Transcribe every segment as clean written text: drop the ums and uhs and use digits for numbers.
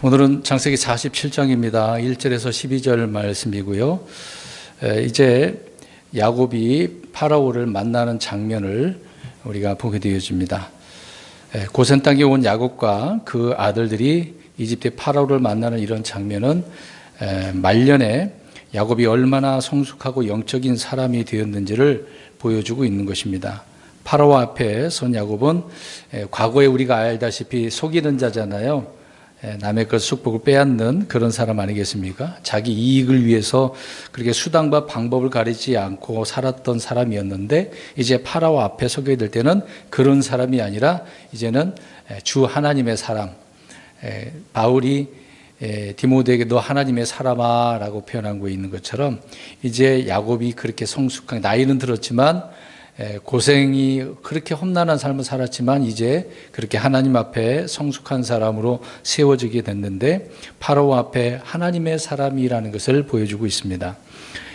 오늘은 창세기 47장입니다. 1절에서 12절 말씀이고요. 이제 야곱이 파라오를 만나는 장면을 우리가 보게 되어집니다. 고센 땅에 온 야곱과 그 아들들이 이집트의 파라오를 만나는 이런 장면은 말년에 야곱이 얼마나 성숙하고 영적인 사람이 되었는지를 보여주고 있는 것입니다. 파라오 앞에 선 야곱은 과거에 우리가 알다시피 속이는 자잖아요. 남의 것 축복을 빼앗는 그런 사람 아니겠습니까? 자기 이익을 위해서 그렇게 수단과 방법을 가리지 않고 살았던 사람이었는데, 이제 파라오 앞에 서게 될 때는 그런 사람이 아니라 이제는 주 하나님의 사람, 바울이 디모데에게 너 하나님의 사람아 라고 표현하고 있는 것처럼, 이제 야곱이 그렇게 성숙한, 나이는 들었지만 고생이 그렇게 험난한 삶을 살았지만 이제 그렇게 하나님 앞에 성숙한 사람으로 세워지게 됐는데, 파라오 앞에 하나님의 사람이라는 것을 보여주고 있습니다.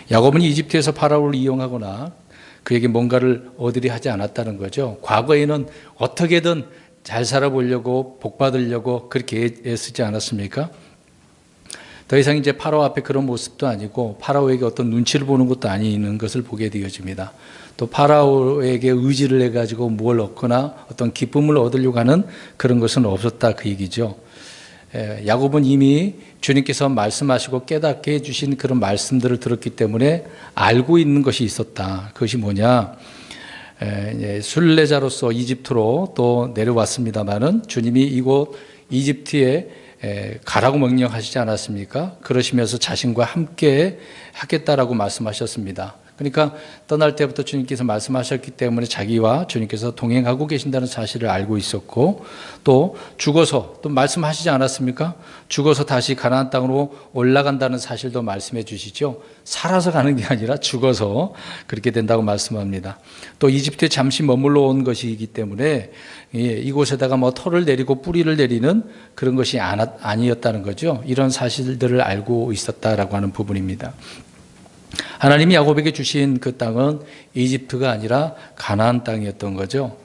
야곱은 이집트에서 파라오를 이용하거나 그에게 뭔가를 얻으려 하지 않았다는 거죠. 과거에는 어떻게든 잘 살아보려고 복 받으려고 그렇게 애쓰지 않았습니까? 더 이상 이제 파라오 앞에 그런 모습도 아니고 파라오에게 어떤 눈치를 보는 것도 아니는 것을 보게 되어집니다. 또 파라오에게 의지를 해가지고 뭘 얻거나 어떤 기쁨을 얻으려고 하는 그런 것은 없었다, 그 얘기죠. 야곱은 이미 주님께서 말씀하시고 깨닫게 해주신 그런 말씀들을 들었기 때문에 알고 있는 것이 있었다. 그것이 뭐냐? 순례자로서 이집트로 또 내려왔습니다마는 주님이 이곳 이집트에 가라고 명령하시지 않았습니까? 그러시면서 자신과 함께 하겠다라고 말씀하셨습니다. 그러니까 떠날 때부터 주님께서 말씀하셨기 때문에 자기와 주님께서 동행하고 계신다는 사실을 알고 있었고, 또 죽어서 또 말씀하시지 않았습니까? 죽어서 다시 가나안 땅으로 올라간다는 사실도 말씀해 주시죠. 살아서 가는 게 아니라 죽어서 그렇게 된다고 말씀합니다. 또 이집트에 잠시 머물러 온 것이기 때문에 이곳에다가 뭐 털을 내리고 뿌리를 내리는 그런 것이 아니었다는 거죠. 이런 사실들을 알고 있었다라고 하는 부분입니다. 하나님이 야곱에게 주신 그 땅은 이집트가 아니라 가나안 땅이었던 거죠.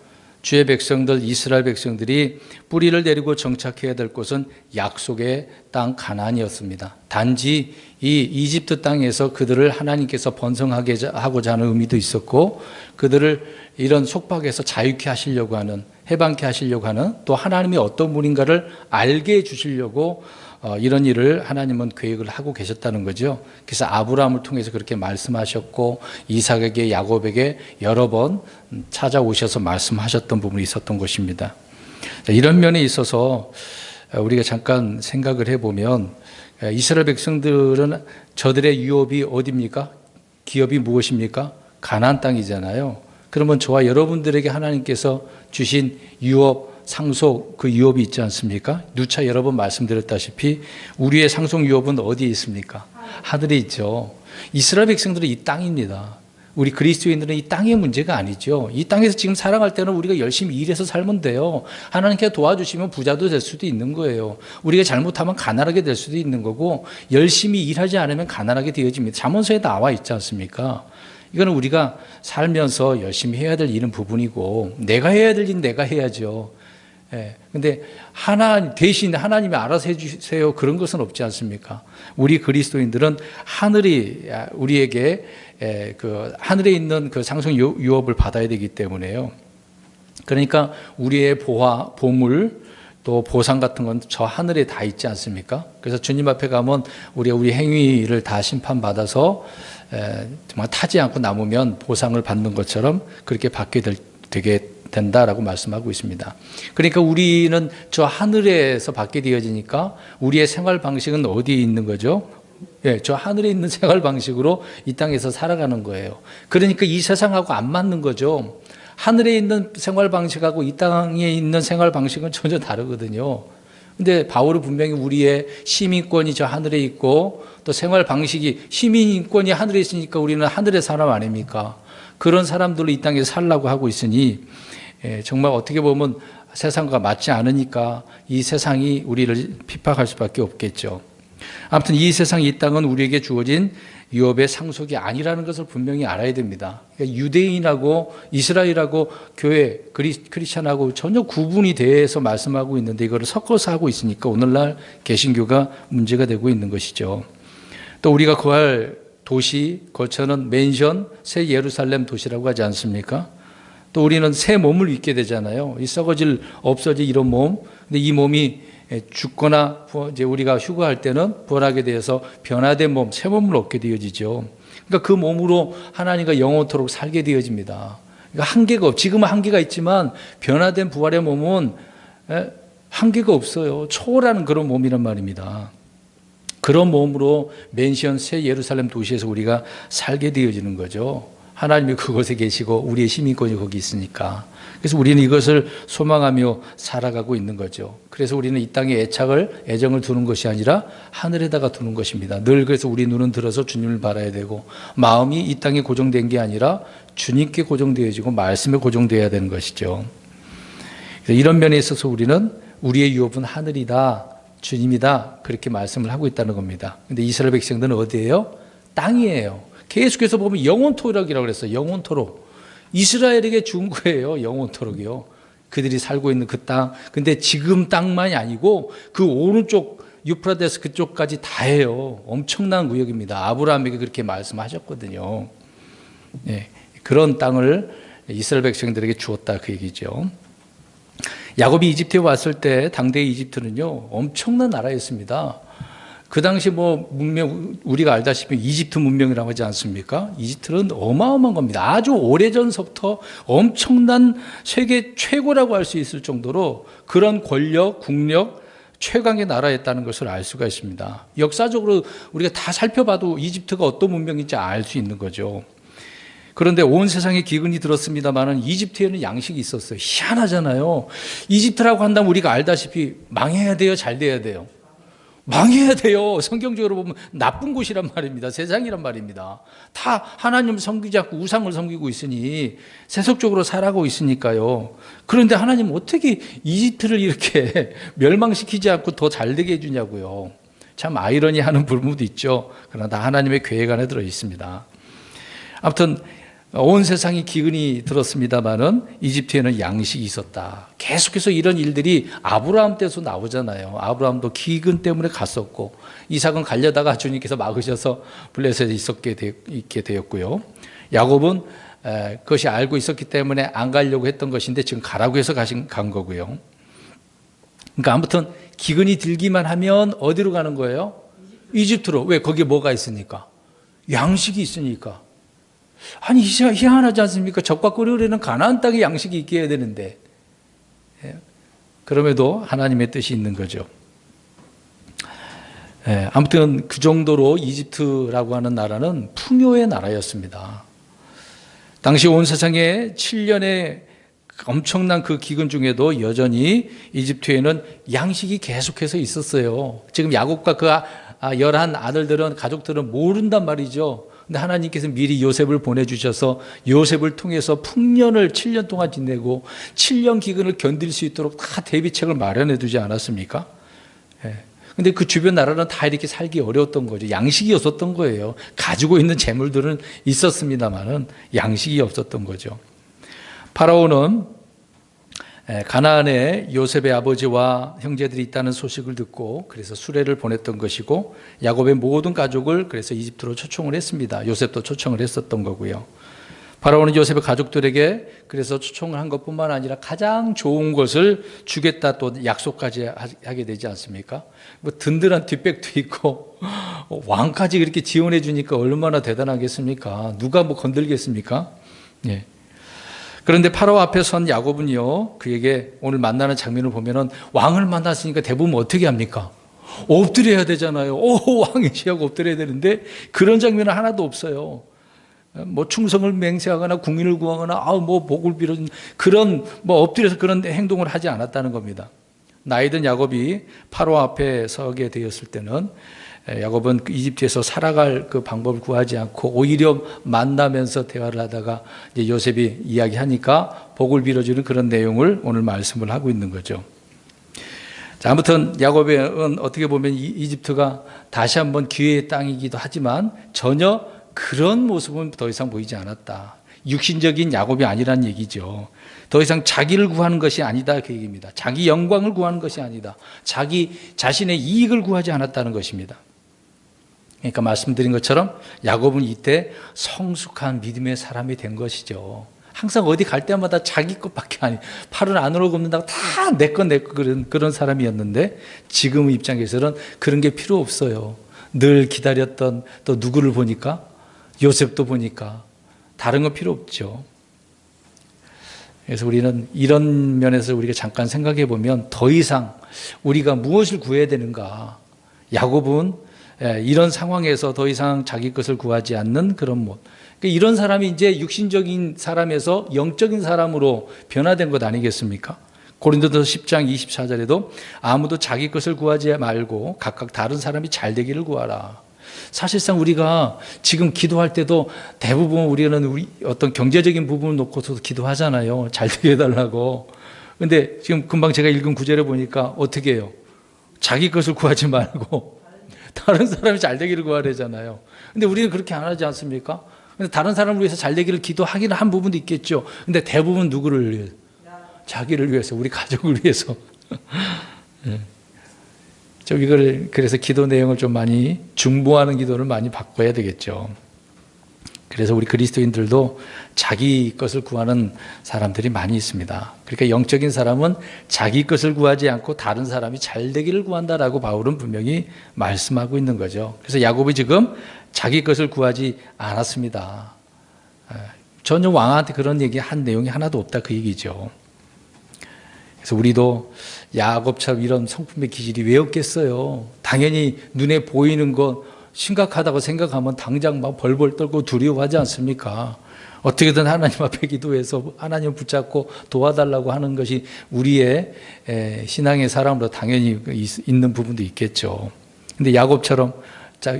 주의 백성들, 이스라엘 백성들이 뿌리를 내리고 정착해야 될 곳은 약속의 땅 가나안이었습니다. 단지 이 이집트 땅에서 그들을 하나님께서 번성하게 하고자 하는 의미도 있었고, 그들을 이런 속박에서 자유케 하시려고 하는, 해방케 하시려고 하는, 또 하나님이 어떤 분인가를 알게 해주시려고 이런 일을 하나님은 계획을 하고 계셨다는 거죠. 그래서 아브라함을 통해서 그렇게 말씀하셨고, 이삭에게, 야곱에게 여러 번 찾아오셔서 말씀하셨던 부분이 있었던 것입니다. 이런 면에 있어서 우리가 잠깐 생각을 해보면, 이스라엘 백성들은 저들의 유업이 어디입니까? 기업이 무엇입니까? 가나안 땅이잖아요. 그러면 저와 여러분들에게 하나님께서 주신 유업, 상속, 그 유업이 있지 않습니까? 누차 여러 번 말씀드렸다시피 우리의 상속 유업은 어디에 있습니까? 하늘에 있죠. 이스라엘 백성들은 이 땅입니다. 우리 그리스도인들은 이 땅의 문제가 아니죠. 이 땅에서 지금 살아갈 때는 우리가 열심히 일해서 살면 돼요. 하나님께서 도와주시면 부자도 될 수도 있는 거예요. 우리가 잘못하면 가난하게 될 수도 있는 거고, 열심히 일하지 않으면 가난하게 되어집니다. 잠언서에 나와 있지 않습니까? 이거는 우리가 살면서 열심히 해야 될 일은 부분이고, 내가 해야 될 일은 내가 해야죠. 근데 대신 하나님이 알아서 해주세요, 그런 것은 없지 않습니까? 우리 그리스도인들은 하늘이 우리에게 그 하늘에 있는 그 상속 유업을 받아야 되기 때문에요. 그러니까 우리의 보물, 또 보상 같은 건 저 하늘에 다 있지 않습니까? 그래서 주님 앞에 가면 우리 행위를 다 심판받아서 정말 타지 않고 남으면 보상을 받는 것처럼 그렇게 받게 되게 된다라고 말씀하고 있습니다. 그러니까 우리는 저 하늘에서 받게 되어지니까 우리의 생활 방식은 어디에 있는 거죠? 저 하늘에 있는 생활 방식으로 이 땅에서 살아가는 거예요. 그러니까 이 세상하고 안 맞는 거죠. 하늘에 있는 생활 방식하고 이 땅에 있는 생활 방식은 전혀 다르거든요. 근데 바울은 분명히 우리의 시민권이 저 하늘에 있고, 또 생활 방식이, 시민권이 하늘에 있으니까 우리는 하늘의 사람 아닙니까? 그런 사람들로 이 땅에 살라고 하고 있으니, 정말 어떻게 보면 세상과 맞지 않으니까 이 세상이 우리를 핍박할 수밖에 없겠죠. 아무튼 이 세상 이 땅은 우리에게 주어진 유업의 상속이 아니라는 것을 분명히 알아야 됩니다. 그러니까 유대인하고 이스라엘하고 교회 크리스찬하고 전혀 구분이 돼서 말씀하고 있는데 이거를 섞어서 하고 있으니까 오늘날 개신교가 문제가 되고 있는 것이죠. 또 우리가 거할 도시 거처는 맨션 새 예루살렘 도시라고 하지 않습니까? 또 우리는 새 몸을 입게 되잖아요. 이 썩어질 없어질 이런 몸. 근데 이 몸이 죽거나 이제 우리가 휴가할 때는 부활하게 되어서 변화된 몸, 새 몸을 얻게 되어지죠. 그러니까 그 몸으로 하나님과 영원토록 살게 되어집니다. 그러니까 한계가 지금은 한계가 있지만 변화된 부활의 몸은 한계가 없어요. 초월하는 그런 몸이란 말입니다. 그런 몸으로 맨션 새 예루살렘 도시에서 우리가 살게 되어지는 거죠. 하나님이 그곳에 계시고 우리의 시민권이 거기 있으니까. 그래서 우리는 이것을 소망하며 살아가고 있는 거죠. 그래서 우리는 이 땅에 애정을 두는 것이 아니라 하늘에다가 두는 것입니다. 늘 그래서 우리 눈은 들어서 주님을 바라야 되고 마음이 이 땅에 고정된 게 아니라 주님께 고정되어지고 말씀에 고정되어야 되는 것이죠. 이런 면에 있어서 우리는 우리의 유업은 하늘이다, 주님이다 그렇게 말씀을 하고 있다는 겁니다. 그런데 이스라엘 백성들은 어디예요? 땅이에요. 계속해서 보면 영원토록이라고 그랬어요. 영원토록. 이스라엘에게 준 거예요. 영원토록이요. 그들이 살고 있는 그 땅. 근데 지금 땅만이 아니고 그 오른쪽 유프라데스 그쪽까지 다 해요. 엄청난 구역입니다. 아브라함에게 그렇게 말씀하셨거든요. 네, 그런 땅을 이스라엘 백성들에게 주었다 그 얘기죠. 야곱이 이집트에 왔을 때 당대의 이집트는요 엄청난 나라였습니다. 그 당시 문명 우리가 알다시피 이집트 문명이라고 하지 않습니까? 이집트는 어마어마한 겁니다. 아주 오래전서부터 엄청난 세계 최고라고 할 수 있을 정도로 그런 권력, 국력, 최강의 나라였다는 것을 알 수가 있습니다. 역사적으로 우리가 다 살펴봐도 이집트가 어떤 문명인지 알 수 있는 거죠. 그런데 온 세상에 기근이 들었습니다만 이집트에는 양식이 있었어요. 희한하잖아요. 이집트라고 한다면 우리가 알다시피 망해야 돼요? 잘 돼야 돼요? 망해야 돼요. 성경적으로 보면 나쁜 곳이란 말입니다. 세상이란 말입니다. 다 하나님 섬기지 않고 우상을 섬기고 있으니 세속적으로 살아가고 있으니까요. 그런데 하나님 어떻게 이집트를 이렇게 멸망시키지 않고 더 잘되게 해주냐고요. 참 아이러니하는 부분도 있죠. 그러나 다 하나님의 계획 안에 들어 있습니다. 아무튼 온 세상이 기근이 들었습니다마는 이집트에는 양식이 있었다. 계속해서 이런 일들이 아브라함 때도 나오잖아요. 아브라함도 기근 때문에 갔었고 이삭은 가려다가 주님께서 막으셔서 블레셋에 있게 되었고요. 야곱은 그것이 알고 있었기 때문에 안 가려고 했던 것인데 지금 가라고 해서 간 거고요. 그러니까 아무튼 기근이 들기만 하면 어디로 가는 거예요? 이집트로. 왜? 거기에 뭐가 있으니까? 양식이 있으니까. 아니 희한하지 않습니까? 적과 꿀으려는 가나안 땅에 양식이 있게 해야 되는데 그럼에도 하나님의 뜻이 있는 거죠. 아무튼 그 정도로 이집트라고 하는 나라는 풍요의 나라였습니다. 당시 온 세상에 7년의 엄청난 그 기근 중에도 여전히 이집트에는 양식이 계속해서 있었어요. 지금 야곱과 그 11 아들들은 가족들은 모른단 말이죠. 근데 하나님께서 미리 요셉을 보내주셔서 요셉을 통해서 풍년을 7년 동안 지내고 7년 기근을 견딜 수 있도록 다 대비책을 마련해 두지 않았습니까? 근데 그 주변 나라는 다 이렇게 살기 어려웠던 거죠. 양식이 없었던 거예요. 가지고 있는 재물들은 있었습니다만은 양식이 없었던 거죠. 파라오는 가나안에 요셉의 아버지와 형제들이 있다는 소식을 듣고 그래서 수레를 보냈던 것이고 야곱의 모든 가족을 그래서 이집트로 초청을 했습니다. 요셉도 초청을 했었던 거고요. 파라오는 요셉의 가족들에게 그래서 초청을 한 것뿐만 아니라 가장 좋은 것을 주겠다 또 약속까지 하게 되지 않습니까? 든든한 뒷백도 있고 왕까지 그렇게 지원해 주니까 얼마나 대단하겠습니까? 누가 건들겠습니까? 예. 그런데 파라오 앞에 선 야곱은요, 그에게 오늘 만나는 장면을 보면은 왕을 만났으니까 대부분 어떻게 합니까? 엎드려야 되잖아요. 왕이시하고 엎드려야 되는데 그런 장면은 하나도 없어요. 충성을 맹세하거나 국민을 구하거나 복을 빌어준 그런 엎드려서 그런 행동을 하지 않았다는 겁니다. 나이든 야곱이 파라오 앞에 서게 되었을 때는 야곱은 이집트에서 살아갈 그 방법을 구하지 않고 오히려 만나면서 대화를 하다가 이제 요셉이 이야기하니까 복을 빌어주는 그런 내용을 오늘 말씀을 하고 있는 거죠. 자, 아무튼 야곱은 어떻게 보면 이집트가 다시 한번 기회의 땅이기도 하지만 전혀 그런 모습은 더 이상 보이지 않았다. 육신적인 야곱이 아니란 얘기죠. 더 이상 자기를 구하는 것이 아니다 그 얘기입니다. 자기 영광을 구하는 것이 아니다. 자기 자신의 이익을 구하지 않았다는 것입니다. 그러니까 말씀드린 것처럼 야곱은 이때 성숙한 믿음의 사람이 된 것이죠. 항상 어디 갈 때마다 자기 것밖에 아니, 팔은 안으로 굽는다고 다 내 거 그런 사람이었는데 지금 입장에서는 그런 게 필요 없어요. 늘 기다렸던 또 누구를 보니까 요셉도 보니까 다른 건 필요 없죠. 그래서 우리는 이런 면에서 우리가 잠깐 생각해 보면 더 이상 우리가 무엇을 구해야 되는가. 야곱은 이런 상황에서 더 이상 자기 것을 구하지 않는 그런 모습. 이런 사람이 이제 육신적인 사람에서 영적인 사람으로 변화된 것 아니겠습니까? 고린도서 10장 24절에도 아무도 자기 것을 구하지 말고 각각 다른 사람이 잘 되기를 구하라. 사실상 우리가 지금 기도할 때도 대부분 우리는 어떤 경제적인 부분을 놓고서 기도하잖아요. 잘 되게 해달라고. 근데 지금 금방 제가 읽은 구절에 보니까 어떻게 해요? 자기 것을 구하지 말고 다른 사람이 잘 되기를 구하래잖아요. 근데 우리는 그렇게 안 하지 않습니까? 근데 다른 사람을 위해서 잘 되기를 기도하기는 한 부분도 있겠죠. 근데 대부분 누구를 위해서? 자기를 위해서, 우리 가족을 위해서. 좀 이걸 그래서 기도 내용을 좀 많이 중보하는 기도를 많이 바꿔야 되겠죠. 그래서 우리 그리스도인들도 자기 것을 구하는 사람들이 많이 있습니다. 그러니까 영적인 사람은 자기 것을 구하지 않고 다른 사람이 잘 되기를 구한다라고 바울은 분명히 말씀하고 있는 거죠. 그래서 야곱이 지금 자기 것을 구하지 않았습니다. 전혀 왕한테 그런 얘기 한 내용이 하나도 없다 그 얘기죠. 그래서 우리도 야곱처럼 이런 성품의 기질이 왜 없겠어요? 당연히 눈에 보이는 것 심각하다고 생각하면 당장 막 벌벌 떨고 두려워하지 않습니까? 어떻게든 하나님 앞에 기도해서 하나님을 붙잡고 도와달라고 하는 것이 우리의 신앙의 사람으로 당연히 있는 부분도 있겠죠. 근데 야곱처럼,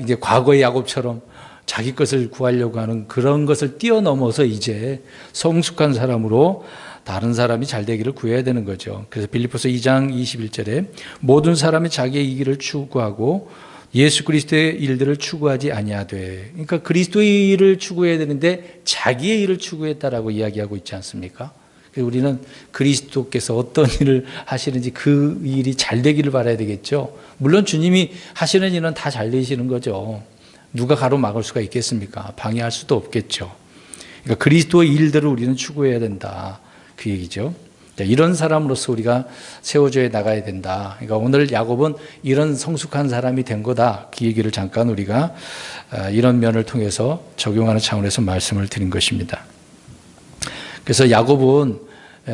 이제 과거의 야곱처럼 자기 것을 구하려고 하는 그런 것을 뛰어넘어서 이제 성숙한 사람으로 다른 사람이 잘 되기를 구해야 되는 거죠. 그래서 빌립보서 2장 21절에 모든 사람이 자기의 이기를 추구하고 예수 그리스도의 일들을 추구하지 아니하되, 그러니까 그리스도의 일을 추구해야 되는데 자기의 일을 추구했다라고 이야기하고 있지 않습니까? 그래서 우리는 그리스도께서 어떤 일을 하시는지 그 일이 잘 되기를 바라야 되겠죠. 물론 주님이 하시는 일은 다 잘 되시는 거죠. 누가 가로막을 수가 있겠습니까? 방해할 수도 없겠죠. 그러니까 그리스도의 일들을 우리는 추구해야 된다 그 얘기죠. 이런 사람으로서 우리가 세워져야 나가야 된다. 그러니까 오늘 야곱은 이런 성숙한 사람이 된 거다. 그 얘기를 잠깐 우리가 이런 면을 통해서 적용하는 차원에서 말씀을 드린 것입니다. 그래서 야곱은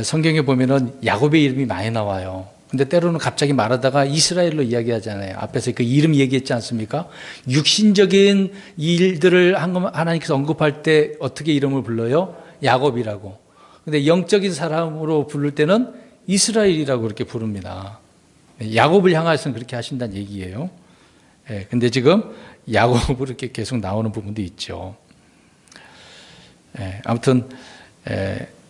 성경에 보면은 야곱의 이름이 많이 나와요. 근데 때로는 갑자기 말하다가 이스라엘로 이야기하잖아요. 앞에서 그 이름 얘기했지 않습니까? 육신적인 일들을 하나님께서 언급할 때 어떻게 이름을 불러요? 야곱이라고. 근데 영적인 사람으로 부를 때는 이스라엘이라고 그렇게 부릅니다. 야곱을 향해서는 그렇게 하신다는 얘기예요. 근데 지금 야곱으로 이렇게 계속 나오는 부분도 있죠. 아무튼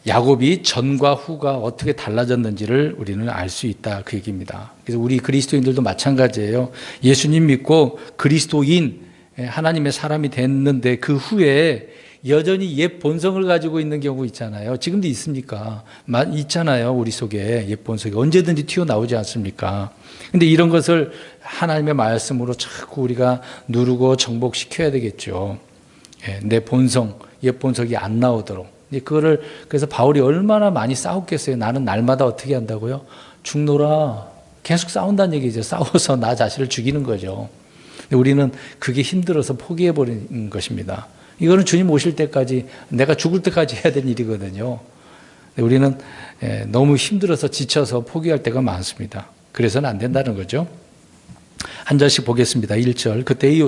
야곱이 전과 후가 어떻게 달라졌는지를 우리는 알 수 있다 그 얘기입니다. 그래서 우리 그리스도인들도 마찬가지예요. 예수님 믿고 그리스도인 하나님의 사람이 됐는데 그 후에 여전히 옛 본성을 가지고 있는 경우 있잖아요. 지금도 있습니까? 있잖아요. 우리 속에 옛 본성이 언제든지 튀어나오지 않습니까? 근데 이런 것을 하나님의 말씀으로 자꾸 우리가 누르고 정복시켜야 되겠죠. 내 본성, 옛 본성이 안 나오도록. 그거를 그래서 바울이 얼마나 많이 싸웠겠어요. 나는 날마다 어떻게 한다고요? 죽노라. 계속 싸운다는 얘기죠. 싸워서 나 자신을 죽이는 거죠. 근데 우리는 그게 힘들어서 포기해버리는 것입니다. 이거는 주님 오실 때까지 내가 죽을 때까지 해야 되는 일이거든요. 우리는 너무 힘들어서 지쳐서 포기할 때가 많습니다. 그래서는 안 된다는 거죠. 한 절씩 보겠습니다. 1절. 그때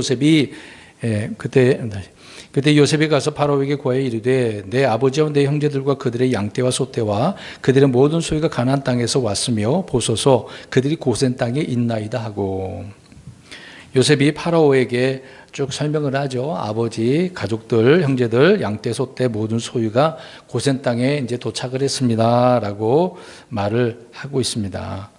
요셉이 가서 바로에게 고하여 이르되 내 아버지와 내 형제들과 그들의 양떼와 소떼와 그들의 모든 소유가 가나안 땅에서 왔으며 보소서 그들이 고센 땅에 있나이다 하고, 요셉이 파라오에게 쭉 설명을 하죠. 아버지, 가족들, 형제들, 양떼, 소떼 모든 소유가 고센 땅에 이제 도착을 했습니다라고 말을 하고 있습니다.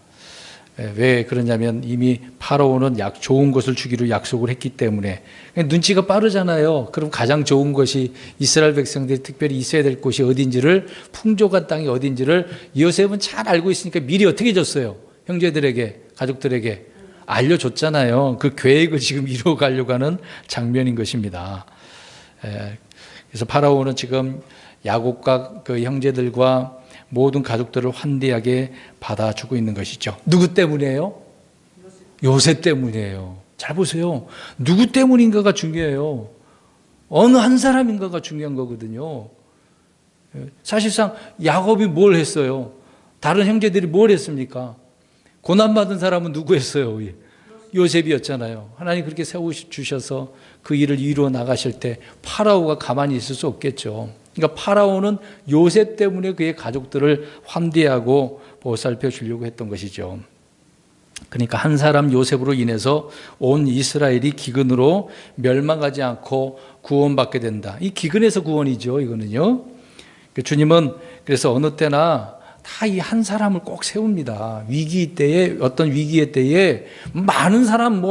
왜 그러냐면 이미 파라오는 좋은 것을 주기로 약속을 했기 때문에 눈치가 빠르잖아요. 그럼 가장 좋은 것이 이스라엘 백성들이 특별히 있어야 될 곳이 어딘지를, 풍족한 땅이 어딘지를 요셉은 잘 알고 있으니까 미리 어떻게 줬어요? 형제들에게, 가족들에게 알려줬잖아요. 그 계획을 지금 이루어가려고 하는 장면인 것입니다. 그래서 파라오는 지금 야곱과 그 형제들과 모든 가족들을 환대하게 받아주고 있는 것이죠. 누구 때문이에요? 요셉 때문이에요. 잘 보세요. 누구 때문인가가 중요해요. 어느 한 사람인가가 중요한 거거든요. 사실상 야곱이 뭘 했어요? 다른 형제들이 뭘 했습니까? 고난받은 사람은 누구였어요? 요셉이었잖아요. 하나님 그렇게 세워주셔서 그 일을 이루어 나가실 때 파라오가 가만히 있을 수 없겠죠. 그러니까 파라오는 요셉 때문에 그의 가족들을 환대하고 보살펴 주려고 했던 것이죠. 그러니까 한 사람 요셉으로 인해서 온 이스라엘이 기근으로 멸망하지 않고 구원받게 된다. 이 기근에서 구원이죠, 이거는요. 주님은 그래서 어느 때나 다 이 한 사람을 꼭 세웁니다. 위기 때에, 어떤 위기의 때에 많은 사람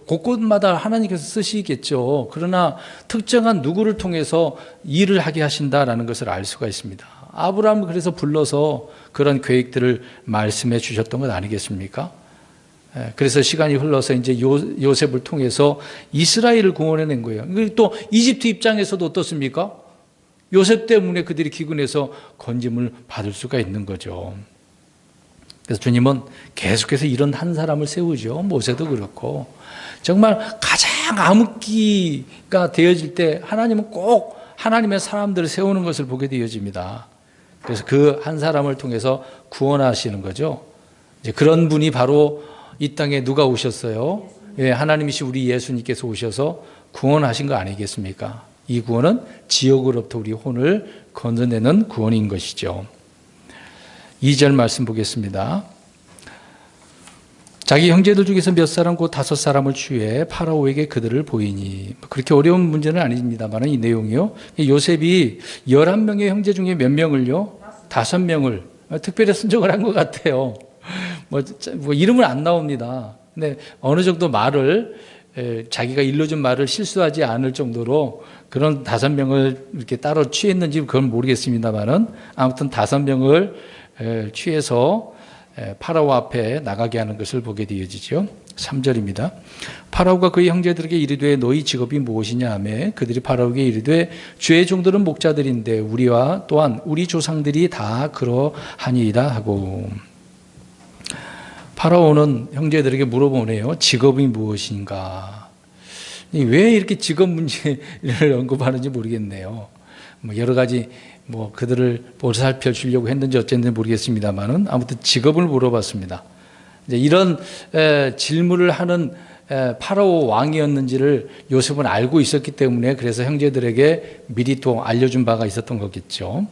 곳곳마다 하나님께서 쓰시겠죠. 그러나 특정한 누구를 통해서 일을 하게 하신다라는 것을 알 수가 있습니다. 아브라함을 그래서 불러서 그런 계획들을 말씀해 주셨던 것 아니겠습니까? 그래서 시간이 흘러서 이제 요셉을 통해서 이스라엘을 구원해낸 거예요. 또 이집트 입장에서도 어떻습니까? 요셉 때문에 그들이 기근해서 건짐을 받을 수가 있는 거죠. 그래서 주님은 계속해서 이런 한 사람을 세우죠. 모세도 그렇고. 정말 가장 암흑기가 되어질 때 하나님은 꼭 하나님의 사람들을 세우는 것을 보게 되어집니다. 그래서 그 한 사람을 통해서 구원하시는 거죠. 이제 그런 분이 바로 이 땅에 누가 오셨어요? 예, 하나님이시 우리 예수님께서 오셔서 구원하신 거 아니겠습니까? 이 구원은 지옥으로부터 우리 혼을 건져내는 구원인 것이죠. 2절 말씀 보겠습니다. 자기 형제들 중에서 몇 사람 곧 5사람을 취해 파라오에게 그들을 보이니. 그렇게 어려운 문제는 아닙니다만 이 내용이요. 요셉이 11명의 형제 중에 몇 명을요? 5명을 특별히 선정을 한 것 같아요. 이름은 안 나옵니다. 근데 어느 정도 말을 자기가 일러준 말을 실수하지 않을 정도로 그런 5명을 이렇게 따로 취했는지 그건 모르겠습니다만은 아무튼 5명을 취해서 파라오 앞에 나가게 하는 것을 보게 되어지죠. 3절입니다. 파라오가 그의 형제들에게 이르되 너희 직업이 무엇이냐 하매 그들이 파라오에게 이르되 주의 종들은 목자들인데 우리와 또한 우리 조상들이 다 그러하니이다 하고. 파라오는 형제들에게 물어보네요. 직업이 무엇인가? 왜 이렇게 직업 문제를 언급하는지 모르겠네요. 여러 가지 그들을 보살펴 주려고 했는지 어쨌는지 모르겠습니다만은 아무튼 직업을 물어봤습니다. 이제 이런 질문을 하는 파라오 왕이었는지를 요셉은 알고 있었기 때문에 그래서 형제들에게 미리 또 알려준 바가 있었던 거겠죠.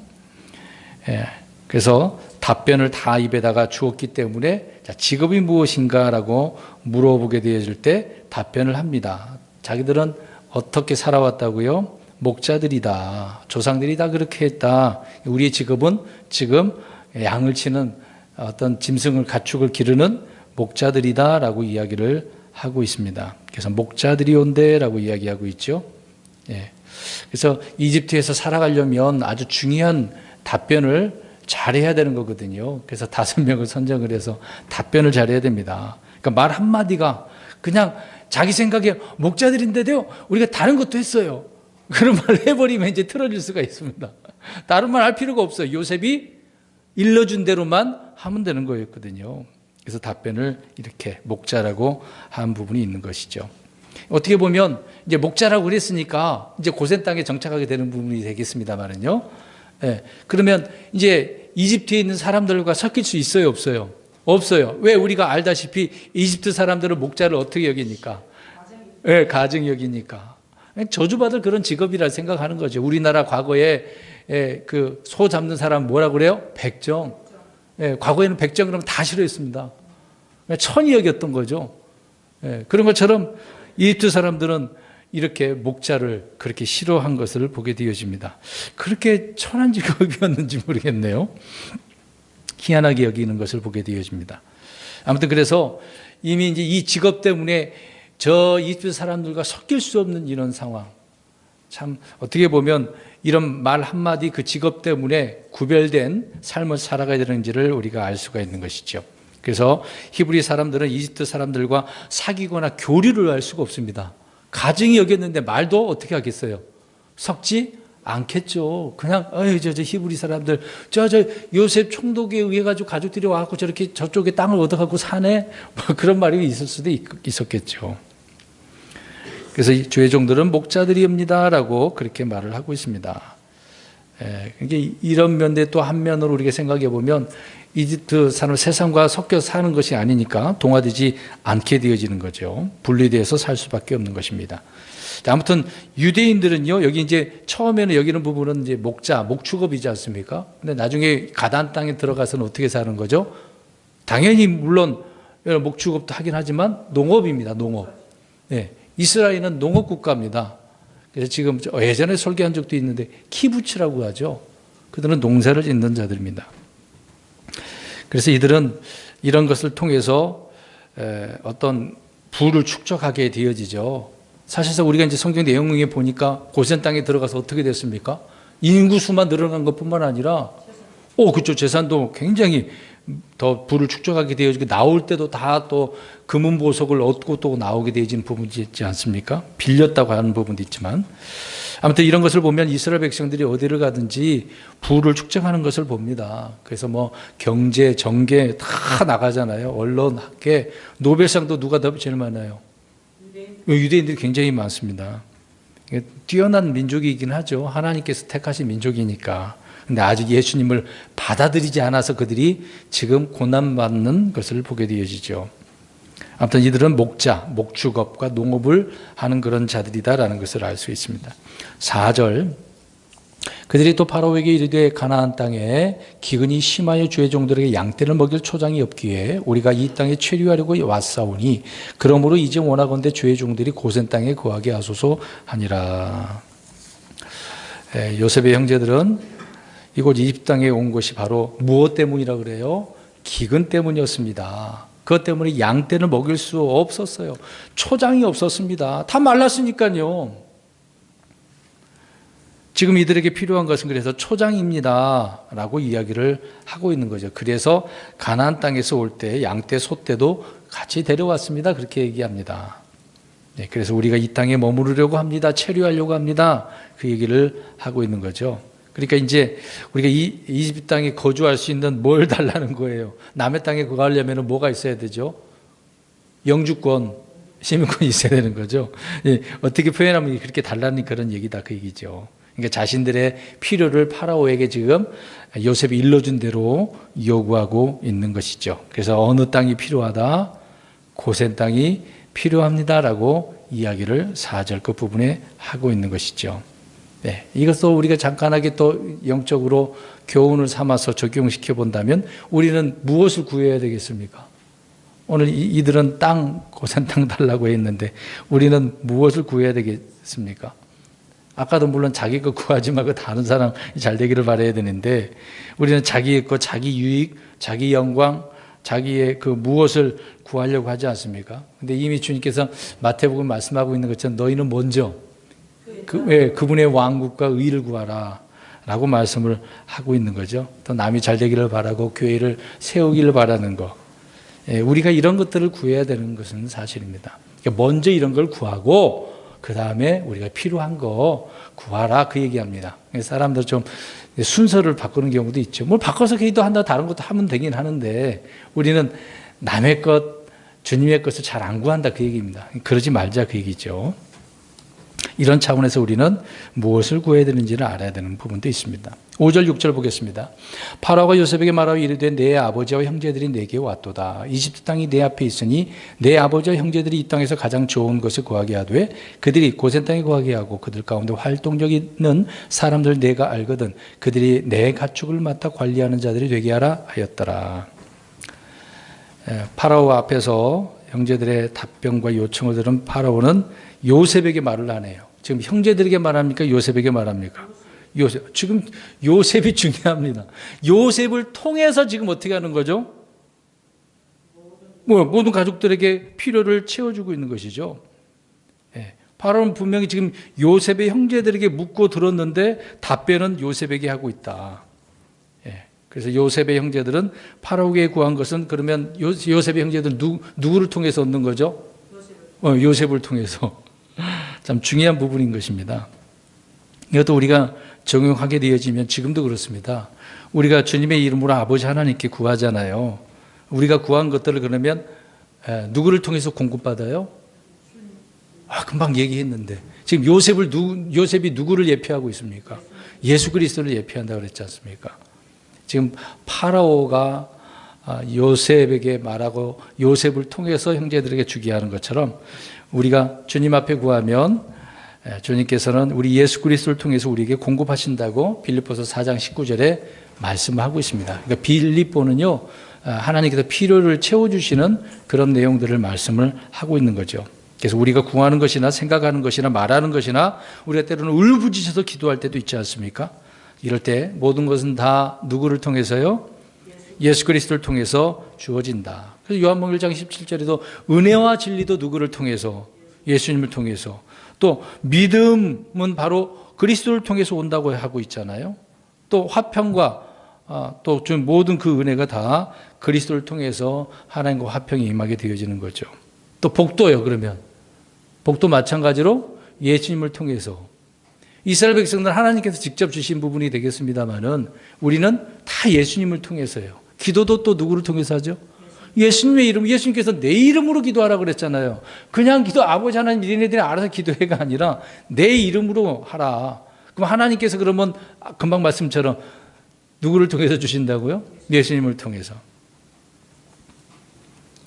그래서 답변을 다 입에다가 주었기 때문에 직업이 무엇인가라고 물어보게 되어질 때 답변을 합니다. 자기들은 어떻게 살아왔다고요? 목자들이다. 조상들이 다 그렇게 했다. 우리의 직업은 지금 양을 치는 어떤 짐승을 가축을 기르는 목자들이다라고 이야기를 하고 있습니다. 그래서 목자들이 온대라고 이야기하고 있죠. 그래서 이집트에서 살아가려면 아주 중요한 답변을 잘해야 되는 거거든요. 그래서 5명을 선정을 해서 답변을 잘해야 됩니다. 그러니까 말 한마디가 그냥 자기 생각에 목자들인데도요, 우리가 다른 것도 했어요. 그런 말을 해버리면 이제 틀어질 수가 있습니다. 다른 말 할 필요가 없어요. 요셉이 일러준 대로만 하면 되는 거였거든요. 그래서 답변을 이렇게 목자라고 한 부분이 있는 것이죠. 어떻게 보면 이제 목자라고 그랬으니까 이제 고센 땅에 정착하게 되는 부분이 되겠습니다만은요. 그러면 이제 이집트에 있는 사람들과 섞일 수 있어요, 없어요? 없어요. 왜? 우리가 알다시피 이집트 사람들은 목자를 어떻게 여기니까? 가증 여기니까. 저주받을 그런 직업이라 생각하는 거죠. 우리나라 과거에 그 소 잡는 사람 뭐라고 그래요? 백정. 과거에는 백정 그러면 다 싫어했습니다. 천이 여겼던 거죠. 그런 것처럼 이집트 사람들은 이렇게 목자를 그렇게 싫어한 것을 보게 되어집니다. 그렇게 천한 직업이었는지 모르겠네요. 희한하게 여기는 것을 보게 되어집니다. 아무튼 그래서 이미 이제 이 직업 때문에 저 이집트 사람들과 섞일 수 없는 이런 상황. 참 어떻게 보면 이런 말 한마디 그 직업 때문에 구별된 삶을 살아가야 되는지를 우리가 알 수가 있는 것이죠. 그래서 히브리 사람들은 이집트 사람들과 사귀거나 교류를 할 수가 없습니다. 가증이 여겼는데 말도 어떻게 하겠어요? 섞지 않겠죠. 그냥 저 히브리 사람들 저 요셉 총독에 의해 가지고 가족들이 와갖고 저렇게 저쪽에 땅을 얻어가고 사네, 뭐 그런 말이 있을 수도 있었겠죠. 그래서 주의 종들은 목자들이옵니다라고 그렇게 말을 하고 있습니다. 그러니까 이런 면대 또 한 면으로 우리가 생각해 보면 이집트 사람 세상과 섞여 사는 것이 아니니까 동화되지 않게 되어지는 거죠. 분리되어서 살 수밖에 없는 것입니다. 아무튼 유대인들은요, 여기 이제 처음에는 여기는 부분은 이제 목자, 목축업이지 않습니까? 근데 나중에 가나안 땅에 들어가서는 어떻게 사는 거죠? 당연히 물론 목축업도 하긴 하지만 농업입니다. 농업. 네, 이스라엘은 농업 국가입니다. 그래서 지금 예전에 설교한 적도 있는데 키부츠라고 하죠. 그들은 농사를 짓는 자들입니다. 그래서 이들은 이런 것을 통해서 어떤 부를 축적하게 되어지죠. 사실상 우리가 이제 성경 내용에 보니까 고센 땅에 들어가서 어떻게 됐습니까? 인구수만 늘어난 것뿐만 아니라, 그렇죠. 재산도 굉장히 더 부를 축적하게 되어지고 나올 때도 다 또 금은 보석을 얻고 또 나오게 되어지는 부분이 있지 않습니까? 빌렸다고 하는 부분도 있지만, 아무튼 이런 것을 보면 이스라엘 백성들이 어디를 가든지 부를 축적하는 것을 봅니다. 그래서 뭐 경제, 정계 다 나가잖아요. 언론, 학계, 노벨상도 누가 더 제일 많아요? 유대인들이 굉장히 많습니다. 뛰어난 민족이긴 하죠. 하나님께서 택하신 민족이니까. 근데 아직 예수님을 받아들이지 않아서 그들이 지금 고난받는 것을 보게 되어지죠. 아무튼 이들은 목자, 목축업과 농업을 하는 그런 자들이다라는 것을 알 수 있습니다. 4절, 그들이 또 바로에게 이르되 가나안 땅에 기근이 심하여 주의 종들에게 양떼를 먹일 초장이 없기에 우리가 이 땅에 체류하려고 왔사오니 그러므로 이제 원하건대 주의 종들이 고센 땅에 거하게 하소서 하니라. 요셉의 형제들은 이곳 이집트 땅에 온 것이 바로 무엇 때문이라 그래요? 기근 때문이었습니다. 그것 때문에 양떼를 먹일 수 없었어요. 초장이 없었습니다. 다 말랐으니까요. 지금 이들에게 필요한 것은 그래서 초장입니다 라고 이야기를 하고 있는 거죠. 그래서 가나안 땅에서 올 때 양떼, 소떼도 같이 데려왔습니다. 그렇게 얘기합니다. 네, 그래서 우리가 이 땅에 머무르려고 합니다. 체류하려고 합니다. 그 얘기를 하고 있는 거죠. 그러니까 이제 우리가 이집트 땅에 거주할 수 있는 뭘 달라는 거예요. 남의 땅에 거주하려면 뭐가 있어야 되죠? 영주권, 시민권이 있어야 되는 거죠. 예, 어떻게 표현하면 그렇게 달라는 그런 얘기다 그 얘기죠. 그러니까 자신들의 필요를 파라오에게 지금 요셉이 일러준 대로 요구하고 있는 것이죠. 그래서 어느 땅이 필요하다? 고센 땅이 필요합니다라고 이야기를 4절 끝부분에 하고 있는 것이죠. 네, 이것도 우리가 잠깐하게 또 영적으로 교훈을 삼아서 적용시켜 본다면 우리는 무엇을 구해야 되겠습니까? 오늘 이들은 고센 땅 달라고 했는데 우리는 무엇을 구해야 되겠습니까? 아까도 물론 자기 거 구하지 말고 다른 사람 잘 되기를 바라야 되는데 우리는 자기의 거, 자기 유익, 자기 영광, 자기의 그 무엇을 구하려고 하지 않습니까? 근데 이미 주님께서 마태복음 말씀하고 있는 것처럼 너희는 먼저 그분의 왕국과 의를 구하라 라고 말씀을 하고 있는 거죠. 또 남이 잘 되기를 바라고 교회를 세우기를 바라는 거. 우리가 이런 것들을 구해야 되는 것은 사실입니다. 그러니까 먼저 이런 걸 구하고 그 다음에 우리가 필요한 거 구하라 그 얘기합니다. 사람들 좀 순서를 바꾸는 경우도 있죠. 뭘 바꿔서 기도한다 다른 것도 하면 되긴 하는데 우리는 남의 것, 주님의 것을 잘 안 구한다 그 얘기입니다. 그러지 말자 그 얘기죠. 이런 차원에서 우리는 무엇을 구해야 되는지를 알아야 되는 부분도 있습니다. 5절 6절 보겠습니다. 파라오가 요셉에게 말하여 이르되 내 아버지와 형제들이 내게 왔도다. 이집트 땅이 내 앞에 있으니 내 아버지와 형제들이 이 땅에서 가장 좋은 것을 구하게 하되 그들이 고센 땅에 구하게 하고 그들 가운데 활동력 있는 사람들 내가 알거든 그들이 내 가축을 맡아 관리하는 자들이 되게 하라 하였더라. 파라오 앞에서 형제들의 답변과 요청을 들은 파라오는 요셉에게 말을 안 해요. 지금 형제들에게 말합니까? 요셉에게 말합니까? 요셉. 지금 요셉이 중요합니다. 요셉을 통해서 지금 어떻게 하는 거죠? 모든 가족들에게 필요를 채워주고 있는 것이죠. 예. 파라오는 분명히 지금 요셉의 형제들에게 묻고 들었는데 답변은 요셉에게 하고 있다. 예. 그래서 요셉의 형제들은 파라오에게 구한 것은 그러면 요셉의 형제들 누구를 통해서 얻는 거죠? 요셉을 통해서. 참 중요한 부분인 것입니다. 이것도 우리가 적용하게 되어지면 지금도 그렇습니다. 우리가 주님의 이름으로 아버지 하나님께 구하잖아요. 우리가 구한 것들을 그러면 누구를 통해서 공급받아요? 금방 얘기했는데 지금 요셉이 누구를 예표하고 있습니까? 예수 그리스도를 예표한다고 그랬지 않습니까? 지금 파라오가 요셉에게 말하고 요셉을 통해서 형제들에게 주게 하는 것처럼 우리가 주님 앞에 구하면 주님께서는 우리 예수 그리스도를 통해서 우리에게 공급하신다고 빌립보서 4장 19절에 말씀하고 있습니다. 그러니까 빌립보는요, 하나님께서 필요를 채워주시는 그런 내용들을 말씀을 하고 있는 거죠. 그래서 우리가 구하는 것이나 생각하는 것이나 말하는 것이나 우리가 때로는 울부짖어서 기도할 때도 있지 않습니까? 이럴 때 모든 것은 다 누구를 통해서요? 예수 그리스도를 통해서 주어진다. 그래서 요한복음 1장 17절에도 은혜와 진리도 누구를 통해서? 예수님을 통해서. 또 믿음은 바로 그리스도를 통해서 온다고 하고 있잖아요. 또 화평과 또 모든 그 은혜가 다 그리스도를 통해서 하나님과 화평이 임하게 되어지는 거죠. 또 복도요. 그러면 복도 마찬가지로 예수님을 통해서 이스라엘 백성들 하나님께서 직접 주신 부분이 되겠습니다만은 우리는 다 예수님을 통해서요. 기도도 또 누구를 통해서 하죠? 예수님의 이름, 예수님께서 내 이름으로 기도하라고 그랬잖아요. 그냥 기도 아버지 하나님 니네들이 알아서 기도해가 아니라 내 이름으로 하라. 그럼 하나님께서 그러면 금방 말씀처럼 누구를 통해서 주신다고요? 예수님을 통해서.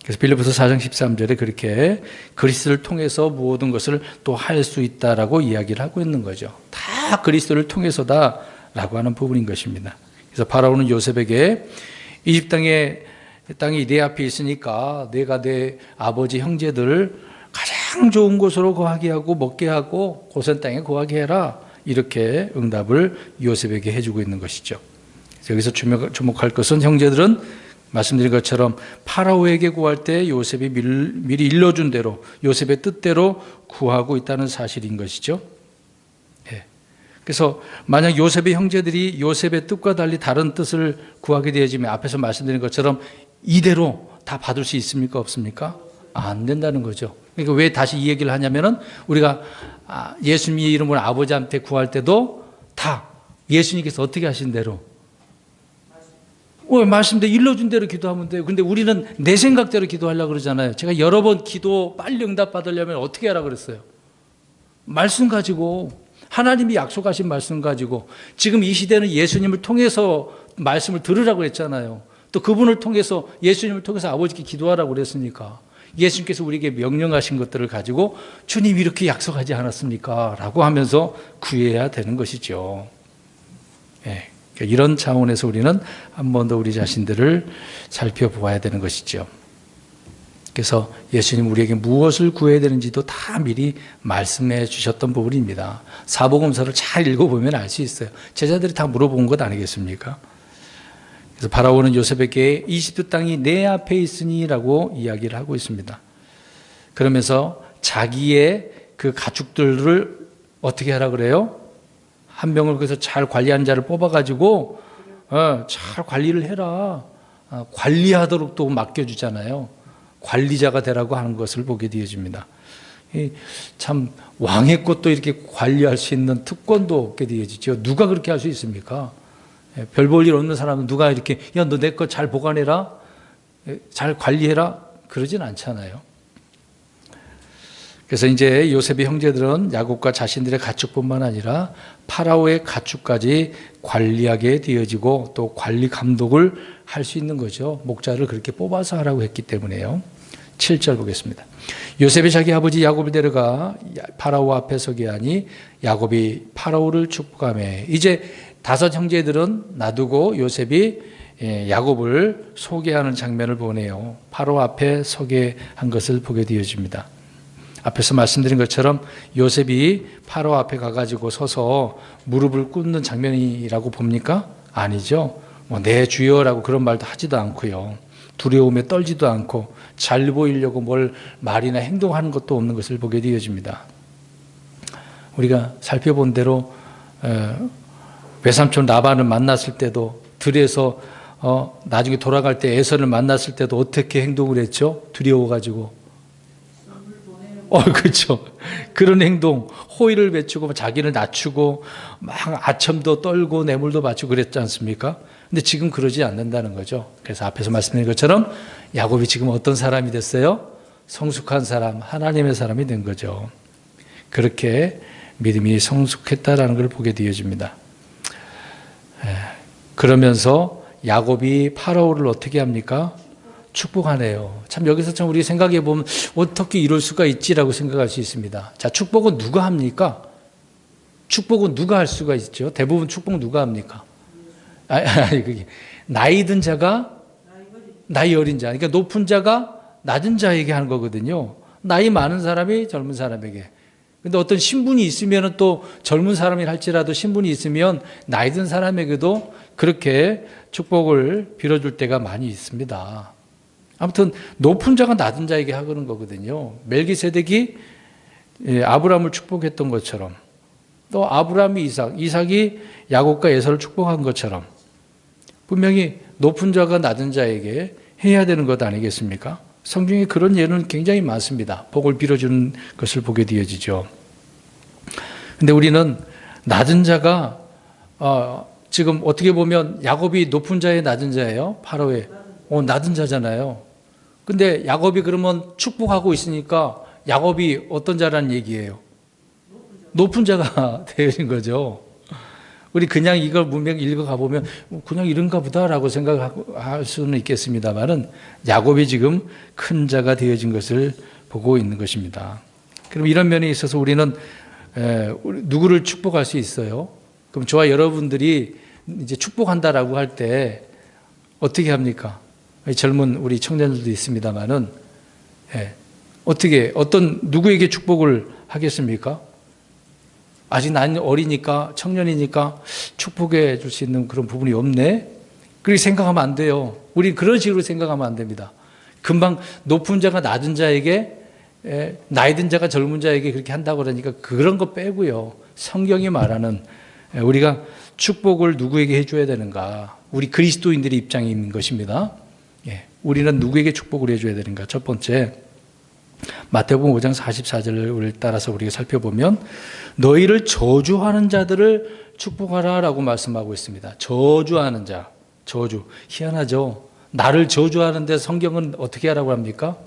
그래서 빌립보서 4장 13절에 그렇게 그리스도를 통해서 모든 것을 또 할 수 있다라고 이야기를 하고 있는 거죠. 다 그리스도를 통해서다라고 하는 부분인 것입니다. 그래서 파라오는 요셉에게 이집 땅이 내 앞에 있으니까 내가 내 아버지 형제들을 가장 좋은 곳으로 거하게 하고 먹게 하고 고센 땅에 거하게 해라. 이렇게 응답을 요셉에게 해주고 있는 것이죠. 여기서 주목할 것은 형제들은 말씀드린 것처럼 파라오에게 구할 때 요셉이 미리 일러준 대로 요셉의 뜻대로 구하고 있다는 사실인 것이죠. 예. 그래서 만약 요셉의 형제들이 요셉의 뜻과 달리 다른 뜻을 구하게 되어지면 앞에서 말씀드린 것처럼 이대로 다 받을 수 있습니까? 없습니까? 안 된다는 거죠. 그러니까 왜 다시 이 얘기를 하냐면은 우리가 예수님의 이름으로 아버지한테 구할 때도 다 예수님께서 어떻게 하신 대로 말씀대로 일러준 대로 기도하면 돼요. 근데 우리는 내 생각대로 기도하려고 그러잖아요. 제가 여러 번 기도 빨리 응답 받으려면 어떻게 하라 그랬어요? 말씀 가지고 하나님이 약속하신 말씀 가지고 지금 이 시대는 예수님을 통해서 말씀을 들으라고 했잖아요. 또 그분을 통해서 예수님을 통해서 아버지께 기도하라고 그랬으니까 예수님께서 우리에게 명령하신 것들을 가지고 주님 이렇게 약속하지 않았습니까? 라고 하면서 구해야 되는 것이죠. 예. 이런 차원에서 우리는 한 번 더 우리 자신들을 살펴보아야 되는 것이죠. 그래서 예수님 우리에게 무엇을 구해야 되는지도 다 미리 말씀해 주셨던 부분입니다. 사복음서를 잘 읽어보면 알 수 있어요. 제자들이 다 물어본 것 아니겠습니까? 그래서 파라오는 요셉에게 이집트 땅이 내 앞에 있으니라고 이야기를 하고 있습니다. 그러면서 자기의 그 가축들을 어떻게 하라 그래요? 한 명을 거기서 잘 관리하는 자를 뽑아가지고 잘 관리를 해라. 관리하도록 또 맡겨주잖아요. 관리자가 되라고 하는 것을 보게 되어집니다. 참 왕의 것도 이렇게 관리할 수 있는 특권도 얻게 되어지죠. 누가 그렇게 할 수 있습니까? 별 볼 일 없는 사람은 누가 이렇게 야 너 내 거 잘 보관해라, 잘 관리해라 그러진 않잖아요. 그래서 이제 요셉의 형제들은 야곱과 자신들의 가축뿐만 아니라 파라오의 가축까지 관리하게 되어지고 또 관리 감독을 할 수 있는 거죠. 목자를 그렇게 뽑아서 하라고 했기 때문에요. 7절 보겠습니다. 요셉이 자기 아버지 야곱을 데려가 파라오 앞에 서게 하니 야곱이 파라오를 축복하며 이제 5 형제들은 놔두고 요셉이 야곱을 소개하는 장면을 보네요. 파라오 앞에 서게 한 것을 보게 되어집니다. 앞에서 말씀드린 것처럼 요셉이 파라오 앞에 가가지고 서서 무릎을 꿇는 장면이라고 봅니까? 아니죠. 내 주여라고 그런 말도 하지도 않고요. 두려움에 떨지도 않고 잘 보이려고 뭘 말이나 행동하는 것도 없는 것을 보게 되어집니다. 우리가 살펴본 대로 외삼촌 라반을 만났을 때도 들에서 나중에 돌아갈 때 에서를 만났을 때도 어떻게 행동을 했죠? 두려워가지고. 그렇죠. 그런 행동, 호의를 베추고 자기를 낮추고 막 아첨도 떨고 뇌물도 바치고 그랬지 않습니까? 근데 지금 그러지 않는다는 거죠. 그래서 앞에서 말씀드린 것처럼 야곱이 지금 어떤 사람이 됐어요? 성숙한 사람, 하나님의 사람이 된 거죠. 그렇게 믿음이 성숙했다라는 걸 보게 되어집니다. 그러면서 야곱이 파라오를 어떻게 합니까? 축복하네요. 참 여기서 참 우리 생각해 보면 어떻게 이럴 수가 있지라고 생각할 수 있습니다. 자, 축복은 누가 합니까? 축복은 누가 할 수가 있죠? 대부분 축복 누가 합니까? 나이 든 자가 나이 어린 자, 그러니까 높은 자가 낮은 자에게 하는 거거든요. 나이 많은 사람이 젊은 사람에게. 근데 어떤 신분이 있으면 또 젊은 사람이 할지라도 신분이 있으면 나이 든 사람에게도 그렇게 축복을 빌어줄 때가 많이 있습니다. 아무튼 높은 자가 낮은 자에게 하는 거거든요. 멜기세덱이 아브라함을 축복했던 것처럼 또 아브라함이 이삭이 야곱과 에서를 축복한 것처럼 분명히 높은 자가 낮은 자에게 해야 되는 것 아니겠습니까? 성경에 그런 예는 굉장히 많습니다. 복을 빌어주는 것을 보게 되어지죠. 근데 우리는 낮은 자가 지금 어떻게 보면 야곱이 높은 자의 낮은 자예요. 파라오의 낮은 자잖아요. 근데 야곱이 그러면 축복하고 있으니까 야곱이 어떤 자라는 얘기예요? 높은 자가 되어진 거죠. 우리 그냥 이걸 문맥 읽어가 보면 그냥 이런가 보다라고 생각할 수는 있겠습니다만은 야곱이 지금 큰 자가 되어진 것을 보고 있는 것입니다. 그럼 이런 면에 있어서 우리는 누구를 축복할 수 있어요? 그럼 저와 여러분들이 이제 축복한다라고 할 때 어떻게 합니까? 젊은 우리 청년들도 있습니다만은 어떤 누구에게 축복을 하겠습니까? 아직 난 어리니까 청년이니까 축복해 줄 수 있는 그런 부분이 없네. 그렇게 생각하면 안 돼요. 우리 그런 식으로 생각하면 안 됩니다. 금방 높은 자가 낮은 자에게 나이 든 자가 젊은 자에게 그렇게 한다고 그러니까 그런 거 빼고요. 성경이 말하는 우리가 축복을 누구에게 해줘야 되는가? 우리 그리스도인들의 입장인 것입니다. 우리는 누구에게 축복을 해줘야 되는가? 첫 번째 마태복음 5장 44절을 따라서 우리가 살펴보면 너희를 저주하는 자들을 축복하라 라고 말씀하고 있습니다. 저주하는 자, 저주. 희한하죠? 나를 저주하는데 성경은 어떻게 하라고 합니까?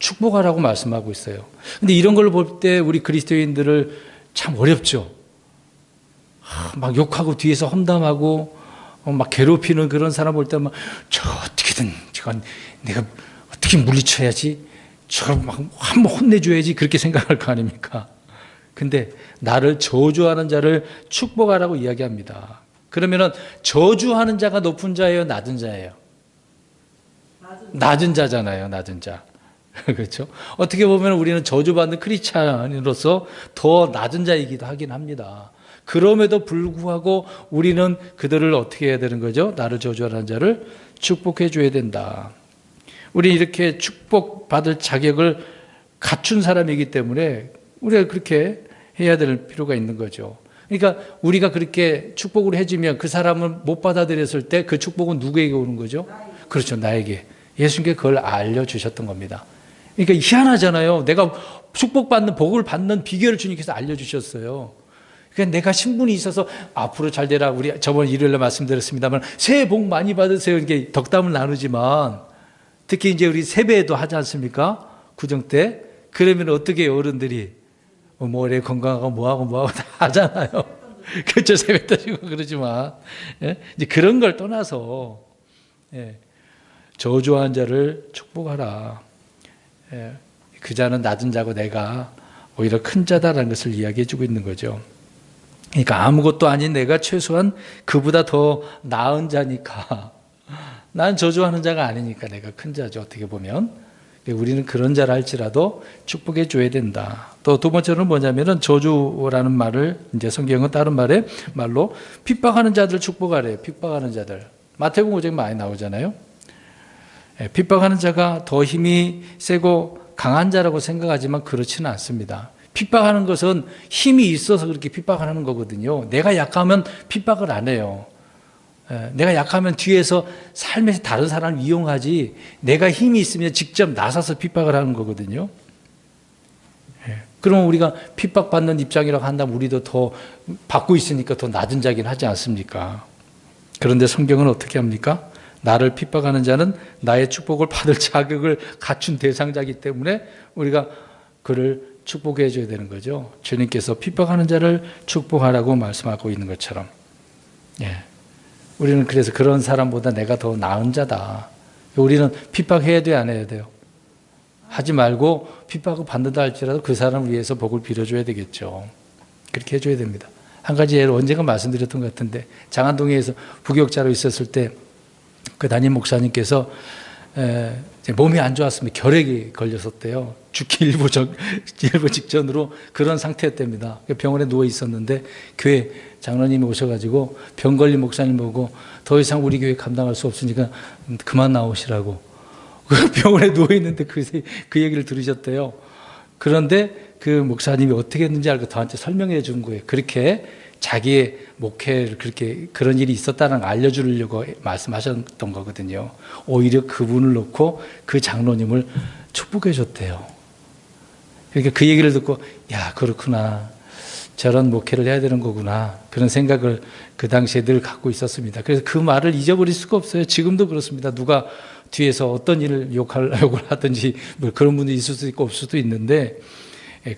축복하라고 말씀하고 있어요. 근데 이런 걸 볼 때 우리 그리스도인들을 참 어렵죠. 막 욕하고 뒤에서 험담하고 막 괴롭히는 그런 사람 볼 때 막 저 어떻게든 저건 내가 어떻게 물리쳐야지 저걸 막 한번 혼내줘야지 그렇게 생각할 거 아닙니까? 근데 나를 저주하는 자를 축복하라고 이야기합니다. 그러면은 저주하는 자가 높은 자예요, 낮은 자예요? 낮은 자잖아요, 낮은 자. 그렇죠? 어떻게 보면 우리는 저주받는 크리스찬으로서 더 낮은 자이기도 하긴 합니다. 그럼에도 불구하고 우리는 그들을 어떻게 해야 되는 거죠? 나를 저주하는 자를 축복해 줘야 된다. 우리 이렇게 축복받을 자격을 갖춘 사람이기 때문에 우리가 그렇게 해야 될 필요가 있는 거죠. 그러니까 우리가 그렇게 축복을 해주면 그 사람을 못 받아들였을 때 그 축복은 누구에게 오는 거죠? 그렇죠, 나에게. 예수님께 그걸 알려주셨던 겁니다. 그러니까 희한하잖아요. 내가 축복받는 복을 받는 비결을 주님께서 알려주셨어요. 그러니까 내가 신분이 있어서 앞으로 잘 되라. 우리 저번 일요일에 말씀드렸습니다만 새해 복 많이 받으세요. 이렇게 덕담을 나누지만 특히 이제 우리 세배도 하지 않습니까? 구정 때. 그러면 어떻게 해요, 어른들이? 올해 건강하고 뭐하고 다 하잖아요. 그렇죠. 세배도 지고 그러지만. 이제 그런 걸 떠나서 저주한 자를 축복하라. 그 자는 낮은 자고 내가 오히려 큰 자다라는 것을 이야기해 주고 있는 거죠. 그러니까 아무것도 아닌 내가 최소한 그보다 더 나은 자니까 난 저주하는 자가 아니니까 내가 큰 자죠. 어떻게 보면 우리는 그런 자라 할지라도 축복해 줘야 된다. 또 두 번째는 뭐냐면은 저주라는 말을 이제 성경은 다른 말로 핍박하는 자들 축복하래요. 핍박하는 자들. 마태복음 5장에 많이 나오잖아요. 핍박하는 자가 더 힘이 세고 강한 자라고 생각하지만 그렇지는 않습니다. 핍박하는 것은 힘이 있어서 그렇게 핍박하는 거거든요. 내가 약하면 핍박을 안 해요. 내가 약하면 뒤에서 삶에서 다른 사람을 이용하지, 내가 힘이 있으면 직접 나서서 핍박을 하는 거거든요. 그러면 우리가 핍박받는 입장이라고 한다면 우리도 더 받고 있으니까 더 낮은 자긴 하지 않습니까? 그런데 성경은 어떻게 합니까? 나를 핍박하는 자는 나의 축복을 받을 자격을 갖춘 대상자이기 때문에 우리가 그를 축복해 줘야 되는 거죠. 주님께서 핍박하는 자를 축복하라고 말씀하고 있는 것처럼. 우리는 그래서 그런 사람보다 내가 더 나은 자다. 우리는 핍박해야 돼요, 안 해야 돼요? 하지 말고 핍박을 받는다 할지라도 그 사람을 위해서 복을 빌어줘야 되겠죠. 그렇게 해줘야 됩니다. 한 가지 예를 언젠가 말씀드렸던 것 같은데, 장안동에서 부교육자로 있었을 때 그 담임 목사님께서 몸이 안 좋았습니다. 결핵이 걸렸었대요. 죽기 일부 직전으로 그런 상태였답니다. 병원에 누워 있었는데 교회 장로님이 오셔가지고 병 걸린 목사님 보고 더 이상 우리 교회 감당할 수 없으니까 그만 나오시라고. 병원에 누워 있는데 그 얘기를 들으셨대요. 그런데 그 목사님이 어떻게 했는지 알고 저한테 설명해 준 거예요. 그렇게 자기의 목회를 그런 일이 있었다는 걸 알려주려고 말씀하셨던 거거든요. 오히려 그분을 놓고 그 장로님을 축복해 줬대요. 그러니까 그 얘기를 듣고, 야, 그렇구나. 저런 목회를 해야 되는 거구나. 그런 생각을 그 당시에 늘 갖고 있었습니다. 그래서 그 말을 잊어버릴 수가 없어요. 지금도 그렇습니다. 누가 뒤에서 어떤 일을 욕을 하든지 뭐 그런 분이 있을 수도 있고 없을 수도 있는데,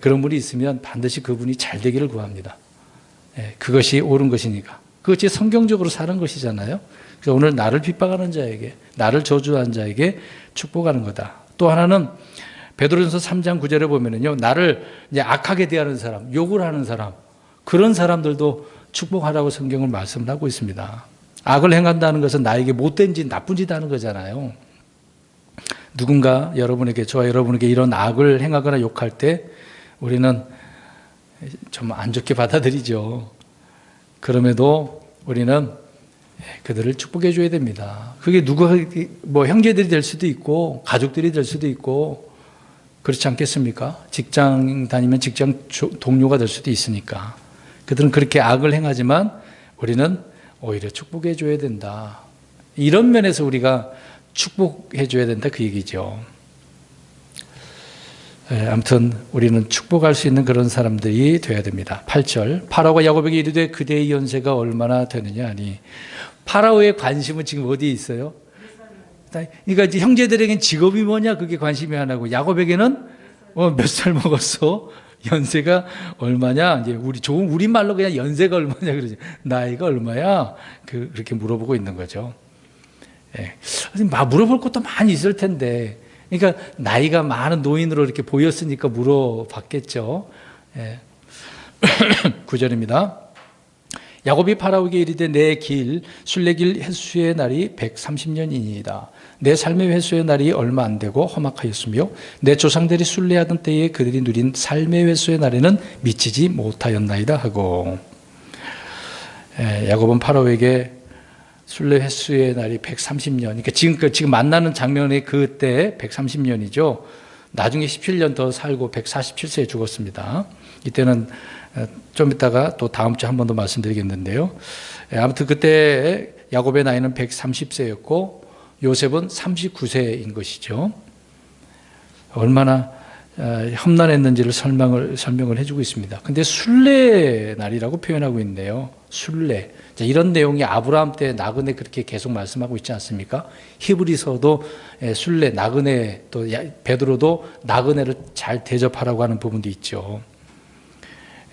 그런 분이 있으면 반드시 그분이 잘 되기를 구합니다. 그것이 옳은 것이니까. 그것이 성경적으로 사는 것이잖아요. 그래서 오늘 나를 핍박하는 자에게, 나를 저주한 자에게 축복하는 거다. 또 하나는 베드로전서 3장 9절에 보면은요, 나를 이제 악하게 대하는 사람, 욕을 하는 사람, 그런 사람들도 축복하라고 성경을 말씀을 하고 있습니다. 악을 행한다는 것은 나에게 못된 짓, 나쁜 짓 하는 거잖아요. 누군가 저와 여러분에게 이런 악을 행하거나 욕할 때 우리는 좀 안 좋게 받아들이죠. 그럼에도 우리는 그들을 축복해 줘야 됩니다. 그게 뭐 형제들이 될 수도 있고 가족들이 될 수도 있고 그렇지 않겠습니까? 직장 다니면 직장 동료가 될 수도 있으니까. 그들은 그렇게 악을 행하지만 우리는 오히려 축복해 줘야 된다. 이런 면에서 우리가 축복해 줘야 된다, 그 얘기죠. 아무튼 우리는 축복할 수 있는 그런 사람들이 되어야 됩니다. 8절, 파라오가 야곱에게 이르되 그대의 연세가 얼마나 되느냐 하니. 파라오의 관심은 지금 어디에 있어요? 그러니까 이제 형제들에게는 직업이 뭐냐, 그게 관심이 하나고, 야곱에게는 몇 살 먹었어? 연세가 얼마냐? 이제 좋은 우리말로 그냥 연세가 얼마냐 그러죠. 나이가 얼마야? 그렇게 물어보고 있는 거죠. 물어볼 것도 많이 있을 텐데, 그러니까 나이가 많은 노인으로 이렇게 보였으니까 물어봤겠죠. 9절입니다. 야곱이 파라오에게 이르되 내 길 순례길 횟수의 날이 130년이니이다. 내 삶의 횟수의 날이 얼마 안 되고 험악하였으며 내 조상들이 순례하던 때에 그들이 누린 삶의 횟수의 날에는 미치지 못하였나이다 하고, 야곱은 파라오에게 순례 횟수의 날이 130년. 그러니까 지금 만나는 장면이 그때 130년이죠. 나중에 17년 더 살고 147세에 죽었습니다. 이때는 좀 이따가 또 다음 주에 한 번 더 말씀드리겠는데요. 아무튼 그때 야곱의 나이는 130세였고 요셉은 39세인 것이죠. 얼마나 험난했는지를 설명을 해주고 있습니다. 근데 순례 날이라고 표현하고 있는데요. 순례. 이런 내용이 아브라함 때 나그네 그렇게 계속 말씀하고 있지 않습니까? 히브리서도 순례, 나그네, 또 베드로도 나그네를 잘 대접하라고 하는 부분도 있죠.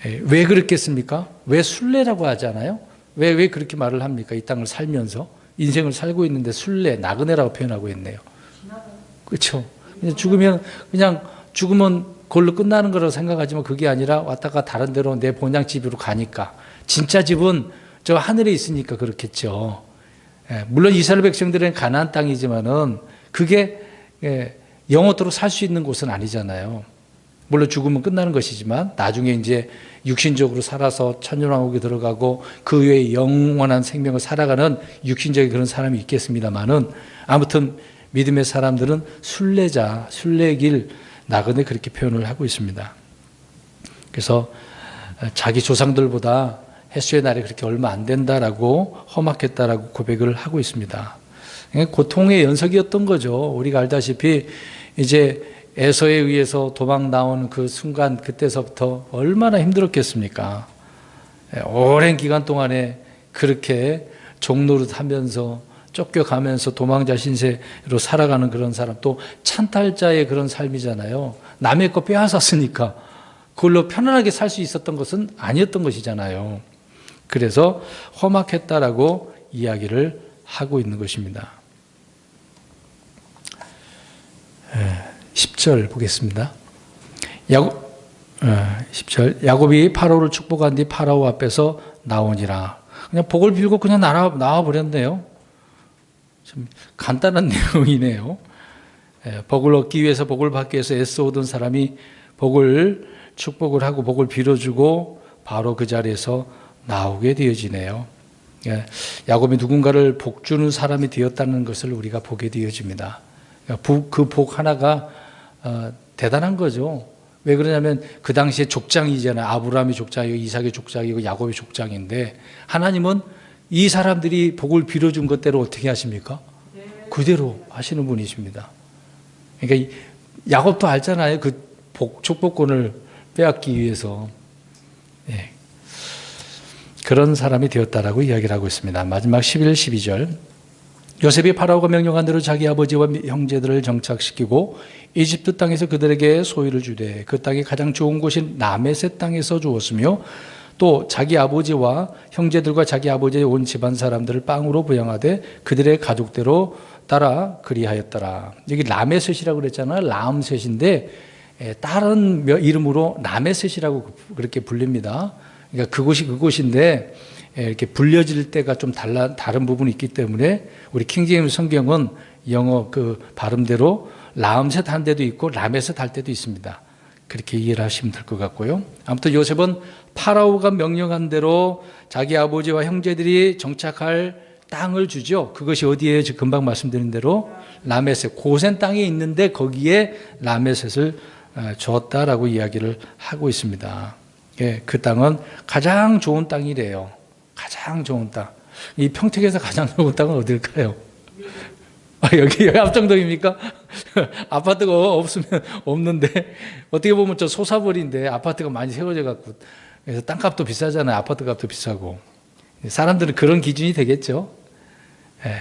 왜 그렇겠습니까? 왜 순례라고 하잖아요? 왜 그렇게 말을 합니까? 이 땅을 살면서 인생을 살고 있는데 순례, 나그네라고 표현하고 있네요. 그렇죠? 죽으면 그걸로 끝나는 거라고 생각하지만 그게 아니라 왔다가 다른 데로 내 본향 집으로 가니까, 진짜 집은 저 하늘에 있으니까 그렇겠죠. 물론 이스라엘 백성들은 가나안 땅이지만은 그게 영원토록 살 수 있는 곳은 아니잖아요. 물론 죽으면 끝나는 것이지만 나중에 이제 육신적으로 살아서 천년왕국에 들어가고 그 외에 영원한 생명을 살아가는 육신적인 그런 사람이 있겠습니다만은, 아무튼 믿음의 사람들은 순례자, 순례의 길 나그네 그렇게 표현을 하고 있습니다. 그래서 자기 조상들보다 햇수의 날이 그렇게 얼마 안 된다라고 험악했다라고 고백을 하고 있습니다. 고통의 연속이었던 거죠. 우리가 알다시피 이제 에서에 의해서 도망 나온 그 순간 그때서부터 얼마나 힘들었겠습니까? 오랜 기간 동안에 그렇게 종노릇 하면서 쫓겨가면서 도망자 신세로 살아가는 그런 사람, 또 찬탈자의 그런 삶이잖아요. 남의 거 빼앗았으니까 그걸로 편안하게 살 수 있었던 것은 아니었던 것이잖아요. 그래서 험악했다라고 이야기를 하고 있는 것입니다. 10절 보겠습니다. 10절 야곱이 파라오를 축복한 뒤 파라오 앞에서 나오니라. 그냥 복을 빌고 그냥 나와 버렸네요. 좀 간단한 내용이네요. 복을 얻기 위해서 복을 받기 위해서 애써오던 사람이 축복을 하고 복을 빌어주고 바로 그 자리에서 나오게 되어지네요. 야곱이 누군가를 복주는 사람이 되었다는 것을 우리가 보게 되어집니다. 그 복 하나가 대단한 거죠. 왜 그러냐면 그 당시에 족장이잖아요. 아브라함이 족장이고 이삭이 족장이고 야곱이 족장인데 하나님은 이 사람들이 복을 빌어준 것대로 어떻게 하십니까? 그대로 하시는 분이십니다. 그러니까 야곱도 알잖아요. 그 축복권을 빼앗기 위해서 그런 사람이 되었다라고 이야기를 하고 있습니다. 마지막 11, 12절 요셉이 파라오가 명령한 대로 자기 아버지와 형제들을 정착시키고 이집트 땅에서 그들에게 소유를 주되 그 땅이 가장 좋은 곳인 라메셋 땅에서 주었으며 또 자기 아버지와 형제들과 자기 아버지의 온 집안 사람들을 빵으로 부양하되 그들의 가족대로 따라 그리하였더라. 여기 라메셋이라고 그랬잖아요. 라암셋인데 다른 이름으로 라메셋이라고 그렇게 불립니다. 그러니까 그곳인데 이렇게 불려질 때가 좀 다른 부분이 있기 때문에 우리 킹제임스 성경은 영어 그 발음대로 라암셋 한 데도 있고 라메셋 할 때도 있습니다. 그렇게 이해를 하시면 될 것 같고요. 아무튼 요셉은 파라오가 명령한 대로 자기 아버지와 형제들이 정착할 땅을 주죠. 그것이 어디예요? 지금 금방 말씀드린 대로 라메셋, 고센 땅에 있는데 거기에 라메셋을 줬다라고 이야기를 하고 있습니다. 그 땅은 가장 좋은 땅이래요. 가장 좋은 땅. 이 평택에서 가장 좋은 땅은 어딜까요? 여기 압정동입니까? 아파트가 없는데 어떻게 보면 저 소사벌인데 아파트가 많이 세워져 갖고 그래서 땅값도 비싸잖아요. 아파트 값도 비싸고 사람들은 그런 기준이 되겠죠.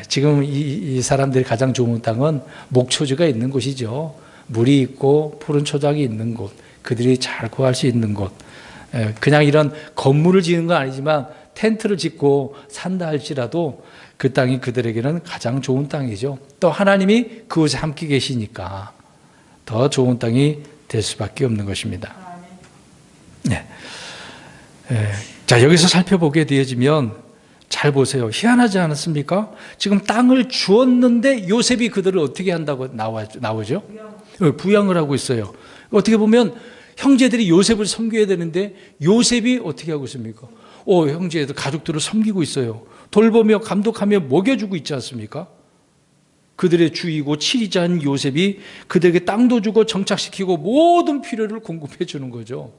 지금 이 사람들이 가장 좋은 땅은 목초지가 있는 곳이죠. 물이 있고 푸른 초장이 있는 곳, 그들이 잘 구할 수 있는 곳. 그냥 이런 건물을 지는 건 아니지만 텐트를 짓고 산다 할지라도 그 땅이 그들에게는 가장 좋은 땅이죠. 또 하나님이 그곳에 함께 계시니까 더 좋은 땅이 될 수밖에 없는 것입니다. 네. 자, 여기서 살펴보게 되어지면 잘 보세요. 희한하지 않았습니까? 지금 땅을 주었는데 요셉이 그들을 어떻게 한다고 나오죠? 부양을 하고 있어요. 어떻게 보면 형제들이 요셉을 섬겨야 되는데 요셉이 어떻게 하고 있습니까? 형제들 가족들을 섬기고 있어요. 돌보며 감독하며 먹여주고 있지 않습니까? 그들의 주이고 치리자인 요셉이 그들에게 땅도 주고 정착시키고 모든 필요를 공급해 주는 거죠.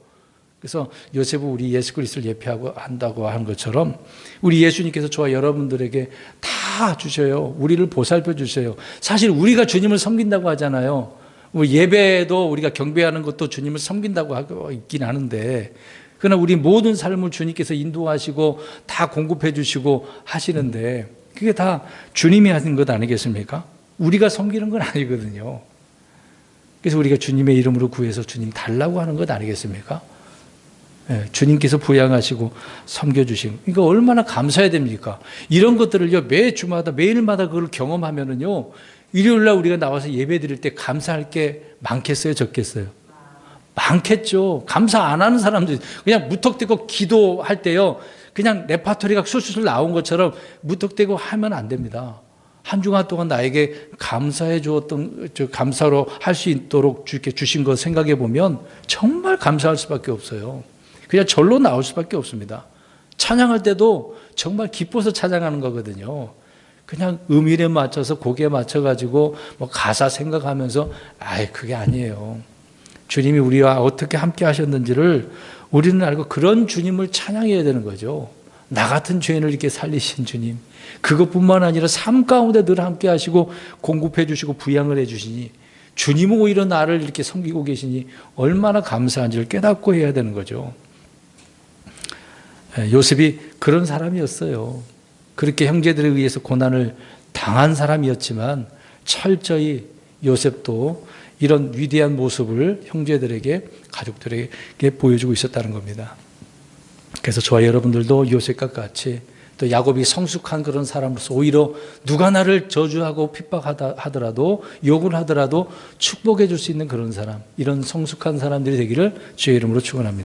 그래서 요셉은 우리 예수 그리스도를 예표하고 한다고 하는 것처럼 우리 예수님께서 저와 여러분들에게 다 주셔요. 우리를 보살펴 주셔요. 사실 우리가 주님을 섬긴다고 하잖아요. 예배도 우리가 경배하는 것도 주님을 섬긴다고 하고 있긴 하는데 그러나 우리 모든 삶을 주님께서 인도하시고 다 공급해 주시고 하시는데 그게 다 주님이 하는 것 아니겠습니까? 우리가 섬기는 건 아니거든요. 그래서 우리가 주님의 이름으로 구해서 주님 달라고 하는 것 아니겠습니까? 주님께서 부양하시고 섬겨주시고 이거 얼마나 감사해야 됩니까? 이런 것들을요 매주마다 매일마다 그걸 경험하면은요 일요일날 우리가 나와서 예배 드릴 때 감사할 게 많겠어요, 적겠어요? 많겠죠. 감사 안 하는 사람들 그냥 무턱대고 기도할 때요 그냥 레파토리가 술술 나온 것처럼 무턱대고 하면 안 됩니다. 한 주간 동안 나에게 감사해 주었던 감사로 할 수 있도록 주께 주신 것 생각해 보면 정말 감사할 수밖에 없어요. 그냥 절로 나올 수밖에 없습니다. 찬양할 때도 정말 기뻐서 찬양하는 거거든요. 그냥 음일에 맞춰서 곡에 맞춰가지고 뭐 가사 생각하면서 그게 아니에요. 주님이 우리와 어떻게 함께 하셨는지를 우리는 알고 그런 주님을 찬양해야 되는 거죠. 나 같은 죄인을 이렇게 살리신 주님. 그것뿐만 아니라 삶 가운데 늘 함께 하시고 공급해 주시고 부양을 해 주시니 주님은 오히려 나를 이렇게 섬기고 계시니 얼마나 감사한지를 깨닫고 해야 되는 거죠. 요셉이 그런 사람이었어요. 그렇게 형제들에 의해서 고난을 당한 사람이었지만 철저히 요셉도 이런 위대한 모습을 형제들에게, 가족들에게 보여주고 있었다는 겁니다. 그래서 저와 여러분들도 요셉과 같이 또 야곱이 성숙한 그런 사람으로서 오히려 누가 나를 저주하고 핍박하더라도 욕을 하더라도 축복해 줄 수 있는 그런 사람, 이런 성숙한 사람들이 되기를 주의 이름으로 축원합니다.